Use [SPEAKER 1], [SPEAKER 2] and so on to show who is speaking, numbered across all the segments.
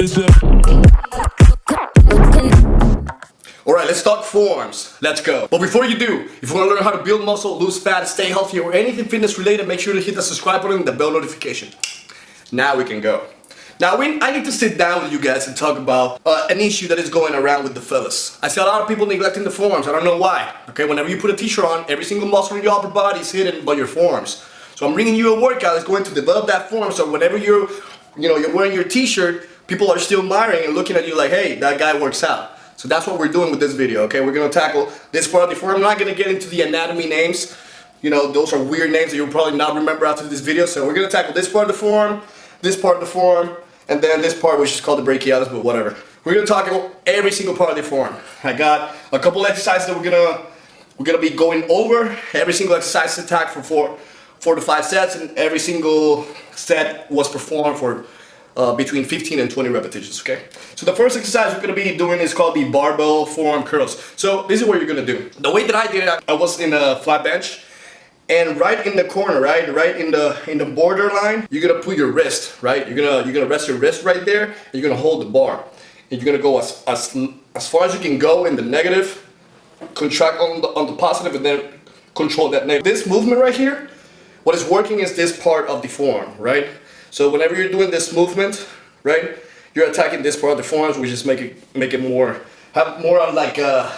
[SPEAKER 1] Alright, let's talk forearms. Let's go. But before you do, if you want to learn how to build muscle, lose fat, stay healthy, or anything fitness related, make sure to hit the subscribe button and the bell notification. Now we can go. Now I need to sit down with you guys and talk about an issue that is going around with the fellas. I see a lot of people neglecting the forearms. I don't know why. Okay, whenever you put a t-shirt on, every single muscle in your upper body is hidden by your forearms. So I'm bringing you a workout that's going to develop that forearm. So whenever you're wearing your t-shirt, people are still admiring and looking at you like, hey, that guy works out. So that's what we're doing with this video. Okay, we're gonna tackle this part of the forearm. I'm not gonna get into the anatomy names. You know, those are weird names that you'll probably not remember after this video. So we're gonna tackle this part of the forearm, this part of the forearm, and then this part which is called the brachialis, but whatever. We're gonna talk about every single part of the forearm. I got a couple exercises that we're gonna be going over. Every single exercise is attacked for four to 5 sets, and every single set was performed for between 15 and 20 repetitions, okay? So the first exercise we're gonna be doing is called the barbell forearm curls. So this is what you're gonna do. The way that I did it, I was in a flat bench, and right in the corner, right in the borderline, you're gonna put your wrist, right? You're gonna rest your wrist right there, and you're gonna hold the bar. And you're gonna go as far as you can go in the negative, contract on the positive, and then control that negative. This movement right here, what is working is this part of the forearm, right? So whenever you're doing this movement, right, you're attacking this part of the forearms, which is make it more like a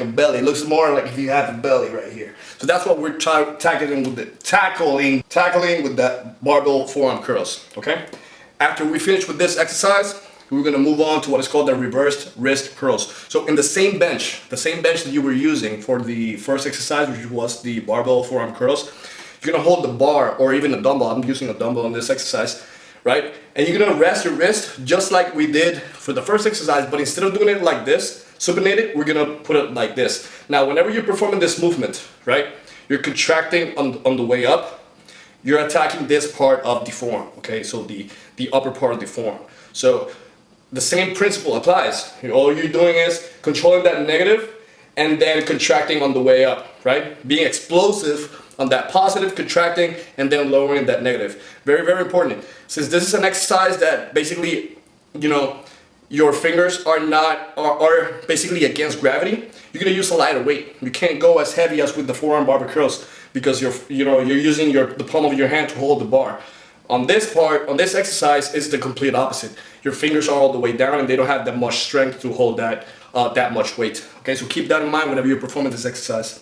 [SPEAKER 1] belly. It looks more like if you have a belly right here. So that's what we're tackling with that barbell forearm curls. Okay. After we finish with this exercise, we're gonna move on to what is called the reversed wrist curls. So in the same bench that you were using for the first exercise, which was the barbell forearm curls, you're gonna hold the bar or even a dumbbell. I'm using a dumbbell in this exercise, right? And you're gonna rest your wrist just like we did for the first exercise, but instead of doing it like this, supinated, we're gonna put it like this. Now, whenever you're performing this movement, right, you're contracting on the way up, you're attacking this part of the forearm, okay? So the upper part of the forearm. So the same principle applies. All you're doing is controlling that negative and then contracting on the way up, right? Being explosive on that positive, contracting, and then lowering that negative. Very, very important. Since this is an exercise that basically, your fingers are basically against gravity, you're gonna use a lighter weight. You can't go as heavy as with the forearm barbell curls because you're using the palm of your hand to hold the bar. On this exercise, it's the complete opposite. Your fingers are all the way down and they don't have that much strength to hold that much weight. Okay, so keep that in mind whenever you're performing this exercise.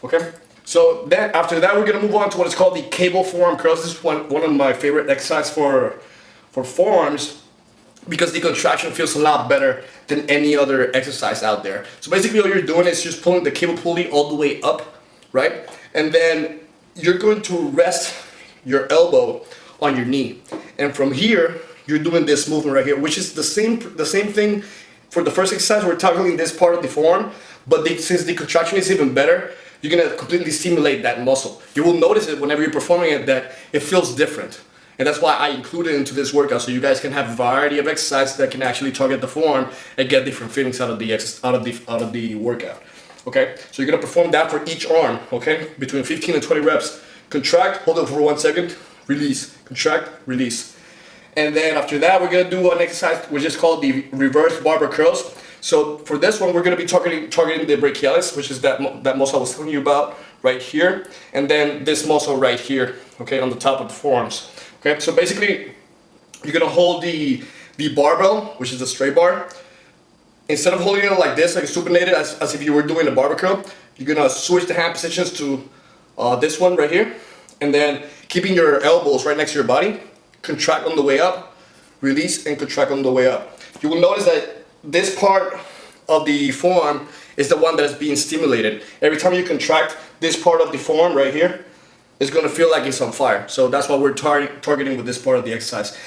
[SPEAKER 1] Okay. So then after that, we're gonna move on to what is called the cable forearm curls. This is one of my favorite exercises for forearms because the contraction feels a lot better than any other exercise out there. So basically all you're doing is just pulling the cable pulley all the way up, right? And then you're going to rest your elbow on your knee. And from here, you're doing this movement right here, which is the same thing for the first exercise. We're tackling this part of the forearm, but since the contraction is even better, you're gonna completely stimulate that muscle. You will notice it whenever you're performing it that it feels different. And that's why I included it into this workout, so you guys can have a variety of exercises that can actually target the forearm and get different feelings out of the workout. Okay? So you're gonna perform that for each arm, okay? Between 15 and 20 reps. Contract, hold it for 1 second, release. Contract, release. And then after that, we're gonna do an exercise which is called the reverse barbell curls. So for this one, we're gonna be targeting the brachialis, which is that muscle I was telling you about right here, and then this muscle right here, okay, on the top of the forearms. Okay, so basically, you're gonna hold the barbell, which is the straight bar. Instead of holding it like this, like supinated, as if you were doing a barbell curl, you're gonna switch the hand positions to this one right here, and then keeping your elbows right next to your body, contract on the way up, release, and contract on the way up. You will notice that this part of the forearm is the one that is being stimulated. Every time you contract this part of the forearm right here, it's gonna feel like it's on fire. So that's what we're targeting with this part of the exercise.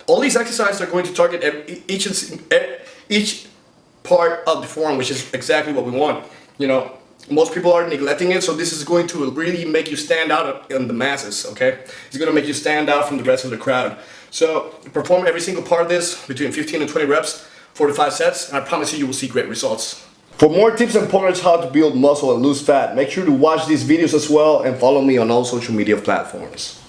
[SPEAKER 1] All these exercises are going to target each part of the forearm, which is exactly what we want. Most people are neglecting it, so this is going to really make you stand out in the masses, okay? It's gonna make you stand out from the rest of the crowd. So perform every single part of this between 15 and 20 reps, 4 to 5 sets, and I promise you will see great results. For more tips and pointers how to build muscle and lose fat, make sure to watch these videos as well and follow me on all social media platforms.